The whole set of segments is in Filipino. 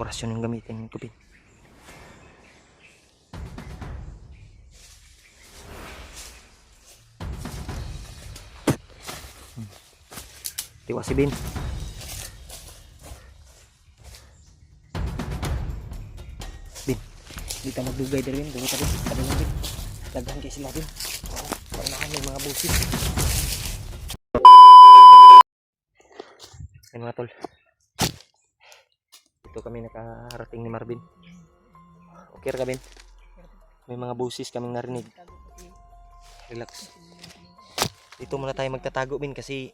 Orasyon yung gamitin ko, Bin. Tiwa si Bin. Bin, di ka magdugay din, Bin. Dugay ka, Bin. Kadulong, Bin. Daghan kayo sila, Bin. Paunahan may mga busis. Yan mga tol. Dito kami nakarating ni Marvin. Okay ka, Ben? May mga busis kaming narinig. Relax. Dito muna tayo magtatago, Ben, kasi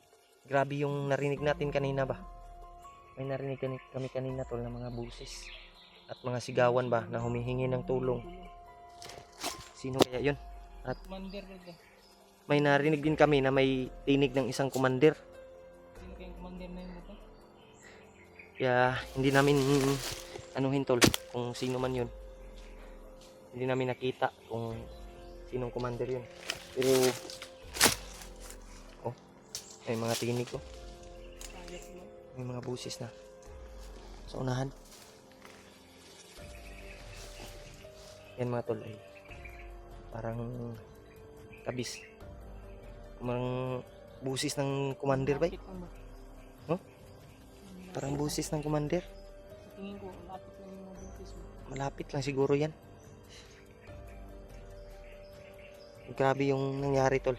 grabe yung narinig natin kanina ba. May narinig kami kanina tol na mga busis at mga sigawan ba na humihingi ng tulong. Sino kaya yun? At may narinig din kami na may tinig ng isang commander. Sino kayong commander na yun dito? Kaya hindi namin anuhin tol kung sino man yun. Hindi namin nakita kung sinong commander yun. Pero may mga tinig ko. May mga busis na sa unahan. Yan mga tol ay parang kabis. Mga busis ng commander ba? Huh? Parang busis ng commander. Tingin ko, malapit lang yung mga busis mo. Malapit lang siguro yan. Grabe yung nangyari tol.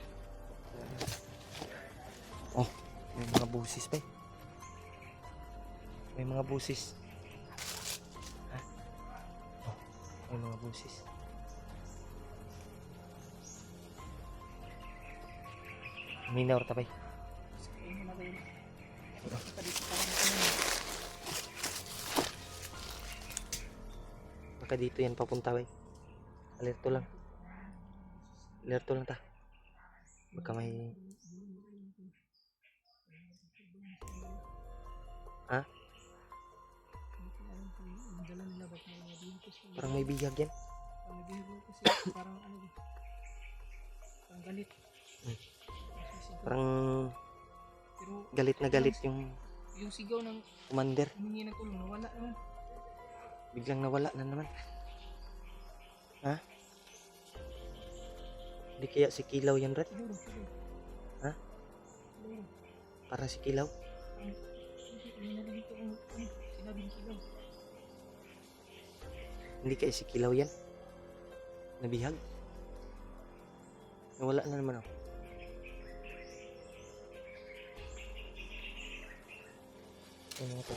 Oh, may mga busis pa eh. May mga busis. Ha? Oh, may mga busis. Minaw tabay. Ayun na ba yun? Baka dito yan papunta bay. Alerto lang. Alerto lang ta. Baka may... Ha? Parang may bihag yan. Parang ano ba? Parang galit. Parang Pero galit na galit yung yung sigaw ng commander. humingi ng tulong, nawala naman. Biglang nawala na naman. Ha? Hindi kaya si Kilaw yan, Brad? Siguro, siguro. Ha? Siguro. Para si Kilaw? Hindi narinig ko kung sinabi ng sigaw. Hindi kaya si Kilaw yan? Nabihag? Nawala na naman ako. Ano ito?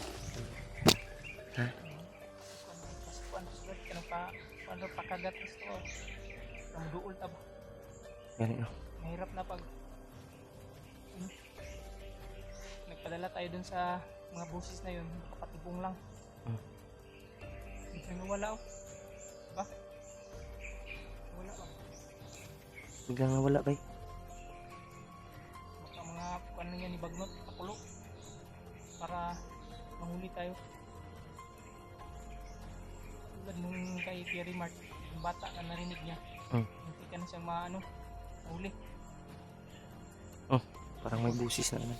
Ha? Ano pakagat ito? Ang duol tabo. Yan o. Mahirap na pag nagpadala tayo dun sa mga busis na yun, kapatibong lang. Biglang nawala oh. Diba? Wala ba? Biglang nawala ba? Baka mga ano yan ni Bagnot, kapulo. Para mahuli tayo. Tulad nung kay Pierre Mart, yung bata na narinig niya. Hindi ka na siyang mahuli. Oh, parang may busis na naman.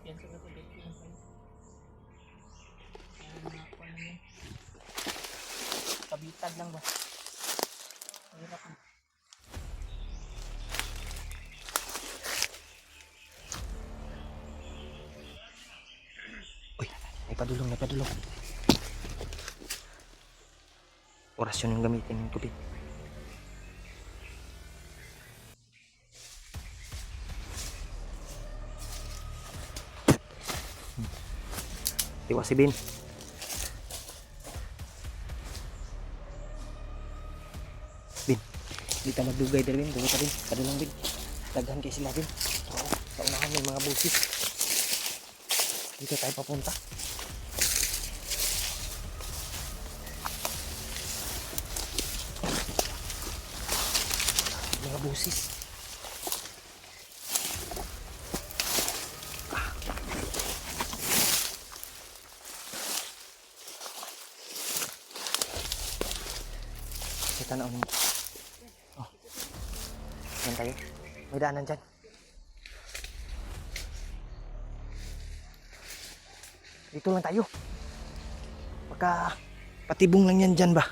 Yan sa gato dito yung tayo. Ano yan? Kabitag lang ba? Mahirap na. May padulong, may padulong. Orasyon yung gamitin ko, Bin. Tiwa si Bin. Bin, di ka magdugay din, Bin. Dugay ka, Bin. Padulong, Bin. Daghan kayo sila, Bin. Oo, sa unahan may mga busis. Dito tayo papunta. Mga busis. Kita na mo. Oh. Yan tayo. May daanan dyan. Dito lang tayo. Baka patibong lang yan dyan ba?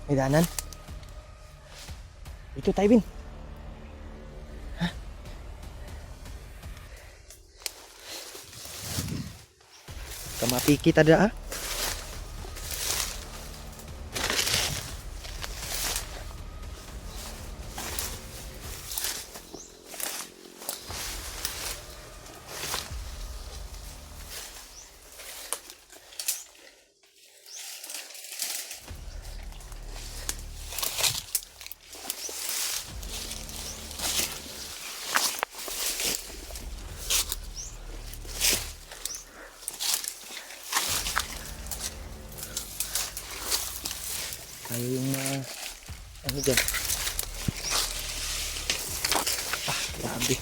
May daanan? Dito tayo, Bin. Ha? Kamapiki tada, ha? Tayo yung ano dyan. Ah, grabe.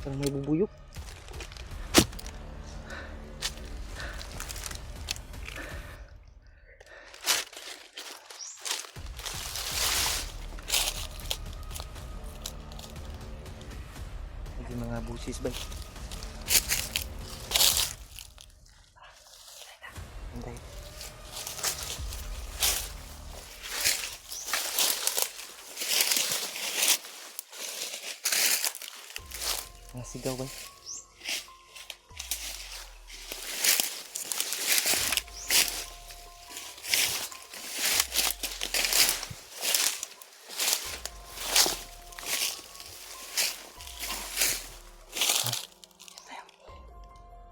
Parang may bubuyok. Hindi mga busis ba? Hintay. Nasigaw ba?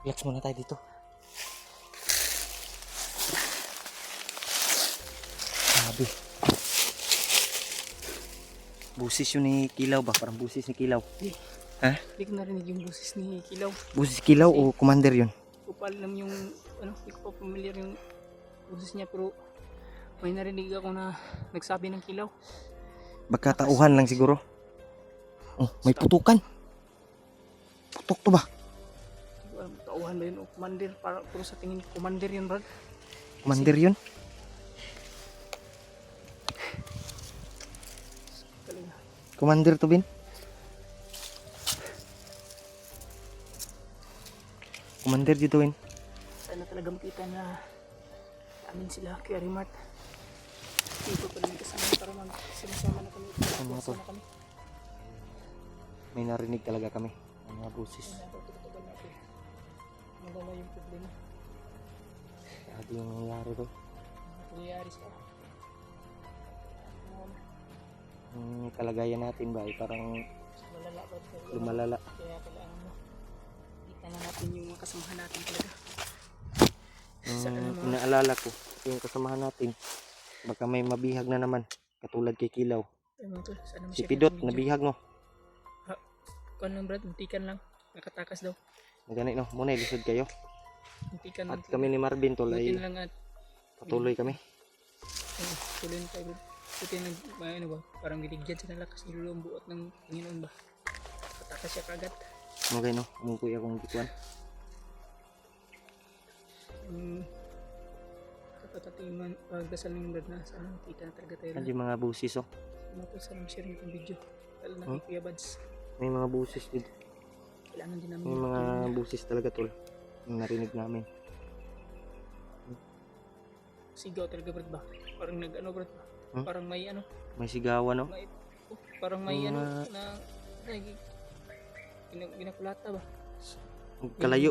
Relax muna tayo dito. Grabe. Busis yun ni Kilaw ba? Parang busis ni Kilaw. Ha? Hindi ko narinig yung boses ni Kilaw. Busis Kilaw o commander yun? Hindi ko pa alam yung, hindi ko pa familiar yung boses niya, pero may narinig ako na nagsabi ng Kilaw. Baka tauhan lang siguro. Oh, may putukan. Putok to ba? Hindi ko alam, tauhan ba yun o commander? Pero sa tingin ko, commander yun, Brad. Commander yun? Talaga. Commander to, Bin? Commander dito, Bin. Sana talaga makita na amin sila, Kuya Rimart. Dito pa rin kasama para sama na kami. Sama to. kami. May narinig talaga kami. Ang mga busis. Kaya natututugan natin. Magala yung problema. Grabe yung nangyayari to. Nangyayari sa Yung kalagayan natin ba ay parang malala ba? lumalala. Kaya kailangan mo. Kita na natin yung mga kasamahan natin talaga. Yung inaalala ko, yung kasamahan natin, baka may mabihag na naman. Katulad kay Kilaw. Si Pidot, nabihag no. Kuan lang, Brad, muntikan lang. Nakatakas daw. Magani no, muna ilisod kayo. Muntikan At lang. kami ni Marvin tol ay Butin lang at patuloy kami. tuloy na tayo. Butin lang, ano ba, parang binigyan siya ng lakas nilolo ang buot ng Panginoon ba. Katakas siya kagad. Magay no, mungkoy akong gikuan. Dapat ating pagdasal ng Brad na sana makita na talaga tayo. Hindi mga busis oh. Mapos sana ma-share yung video. Lalo na kay Kuya Bads. May mga busis dito. Kailangan din namin. May mga busis talaga tol. Yung narinig namin. Sigaw talaga, Brad ba? Parang nag-ano, Brad ba? Parang may ano. May sigawan no. Parang may Mga- ano na ginakulata ba?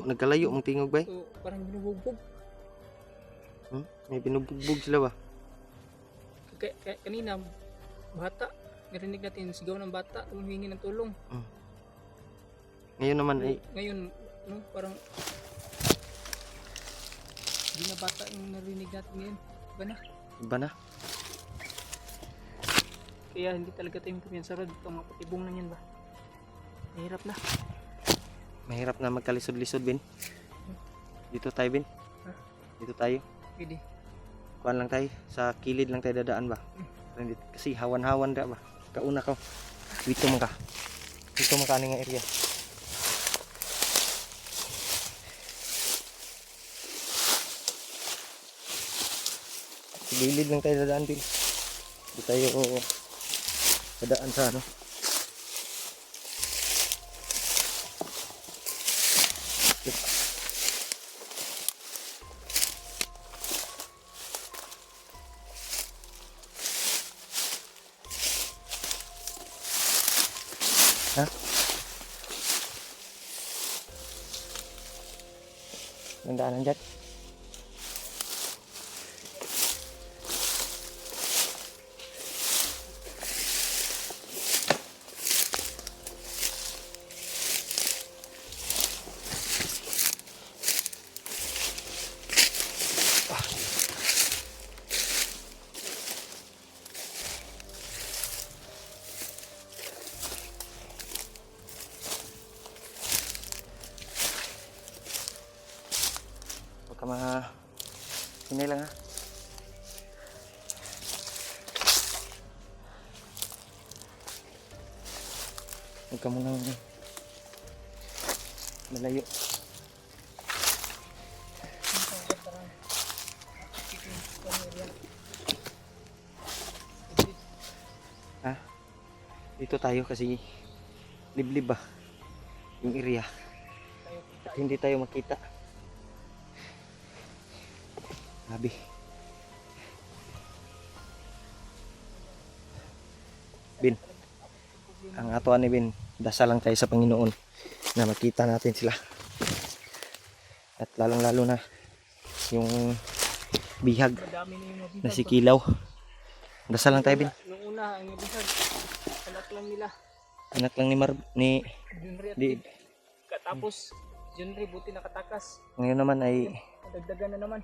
Nagkalayo mong tingog ba? So, parang binubugbog. May binubugbog sila ba? Kanina, bata. Narinig natin sigaw ng bata, humingi ng tulong. Ngayon naman ay Ngayon, parang hindi na bata yung narinig natin ngayon. Iba na. iba na. Kaya hindi talaga tayong kumpiyansa, Rod. Ito mga patibong na yan ba? Mahirap na. Mahirap na magkalisod-lisod, Bin. Dito tayo, Bin. Ha? Dito tayo. Pwede. Kuan lang tayo. Sa kilid lang tayo dadaan ba? Kasi hawan-hawan da ba? Kauna ka. Dito man ka. Dito man ka nga area. Sa gilid lang tayo dadaan, Bin. Hindi tayo dadaan sa ano. Ha? Ang daanan dyan. Huwag ka hinay lang ha. Huwag ka munang malayo. Ha? Dito tayo kasi liblib ba yung area. At hindi tayo makita. Grabe. Bin, ang atuan ni Bin, dasal lang tayo sa Panginoon na makita natin sila. At lalong lalo na yung bihag Madami na yung mabihag na si ba? Kilaw. Dasal lang tayo, Bin. Nung una, ang mabihag, anak lang nila. Anak lang ni Junri at di, katapos, Junri buti nakatakas. ngayon naman ay Nadagdagan na naman.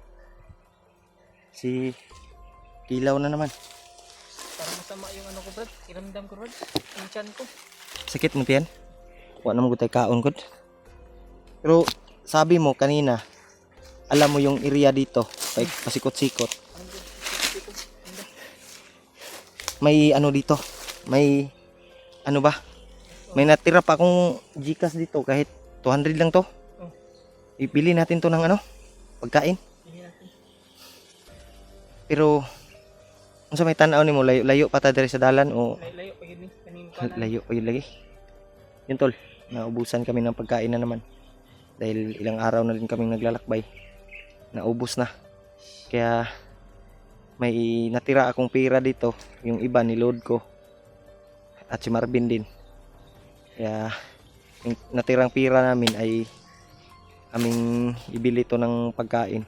si Kilaw na naman. Parang masama yung ano ko, Brad. Iramdam ko, Brad. Yung chan ko. Sakit mo tiyan? Wala naman ko tayo kaon ko. Pero sabi mo kanina, alam mo yung area dito, like pasikot-sikot. Ang dito. May ano dito, may ano ba? May natira pa akong Gcash dito kahit 200 lang to. Oh. Ipili natin to ng ano, pagkain. Hindi natin. Pero unsa may tan-aw nimo, layo pa ta diri sa dalan o Layo pa yun eh. Kanino pa na. layo pa yun lagi? Yun tol, naubusan kami ng pagkain na naman. Dahil ilang araw na rin kaming naglalakbay. Naubos na. Kaya may natira akong pera dito. Yung iba niload ko. At si Marvin din. Kaya yung natirang pera namin ay aming ibili to ng pagkain.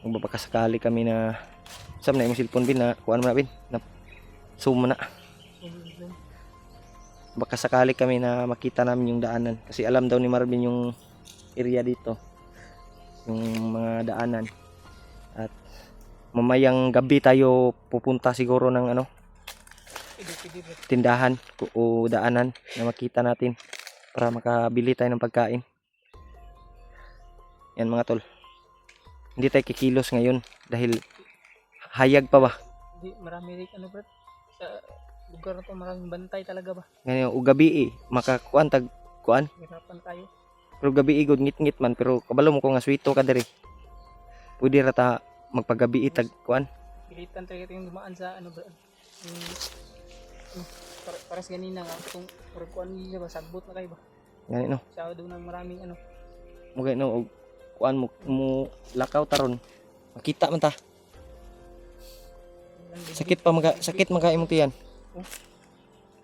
Kung babakasakali kami na saan na yung cellphone Bin na kuhaan mo na Bin na zoom mo na. Baka sakali kami na makita namin yung daanan kasi alam daw ni Marvin yung area dito, yung mga daanan. At mamayang gabi tayo pupunta siguro ng ano, tindahan o daanan na makita natin para makabili tayo ng pagkain. Yan mga tol, hindi tayo kikilos ngayon dahil hayag pa ba. Hindi, marami rin ano, Brad. Sa lugar na to, maraming bantay talaga ba? Ngayon o gabi makakuan tag kuan. Hirapan tayo. Pero gabi igod ngit-ngit man pero kabalo mo ko nga swito ka diri. Pwede ra ta magpagabi tag kuan. Pilitan talaga yung dumaan sa ano, Brad. Paras ganina nga kung kuan niya ba sagbot na kayo ba? Gani no. Sa doon ng maraming ano. Mugay no og kuan mo lakaw taron. Makita man ta. Sakit man ka imong tiyan.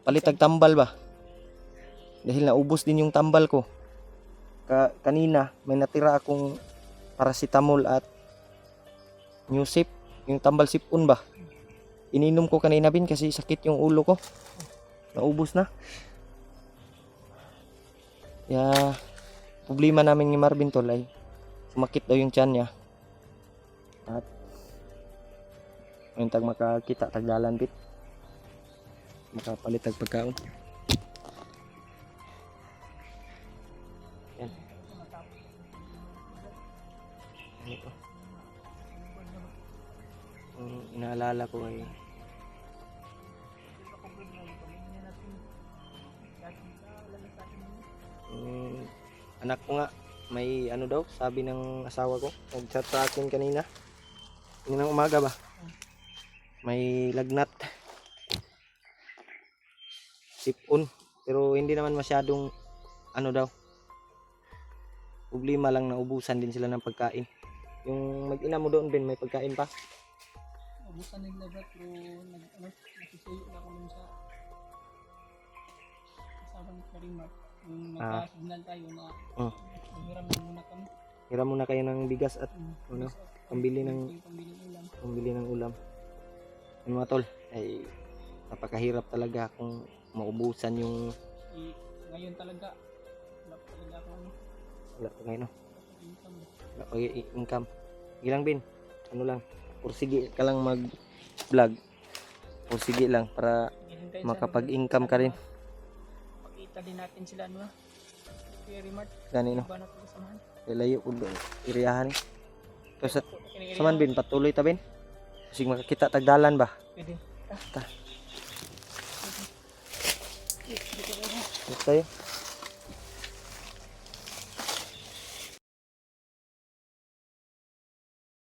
Palitag tambal ba? Dahil naubos din yung tambal ko. Kanina may natira akong paracetamol at Newsip, yung tambal sipon ba? Ininom ko kanina Bin kasi sakit yung ulo ko. Naubos na. Kaya problema namin ni Marvin tol ay sumakit daw yung tiyan niya. At ayun tag makakita tagdalan bit. Makapalit tag pagkaon. Yan. Ito. Inaalala ko ay anak ko nga may ano daw sabi ng asawa ko nag-chat sa akin kanina ng umaga ba may lagnat. Sipon. Pero hindi naman masyadong ano daw. Problema lang na ubusan din sila ng pagkain. Yung mag-ina mo doon, Ben, may pagkain pa? Ubusan nila ba pero nakisuyo na ako dun sa kasabang karimar. Yung nagkasignal tayo na hiram na muna kami. Hiram muna kayo ng bigas at ano, pambili ng ulam. Ano mga tol, ay napakahirap talaga kung maubusan yung ngayon talaga wala pa talaga akong wala pa ngayon, no? income. Wala pa income. Ilang bin, ano lang, pursige ka lang mag vlog, pursige lang para makapag-income ka rin. Pakita din natin sila ano Kuya Rimart, Gani no, ba natin kasamahan? layo po doon, iriyahan eh. Tapos saman bin, patuloy ta bin, kasi makakita tagdalan ba? Pwede. Ta. Ito tayo.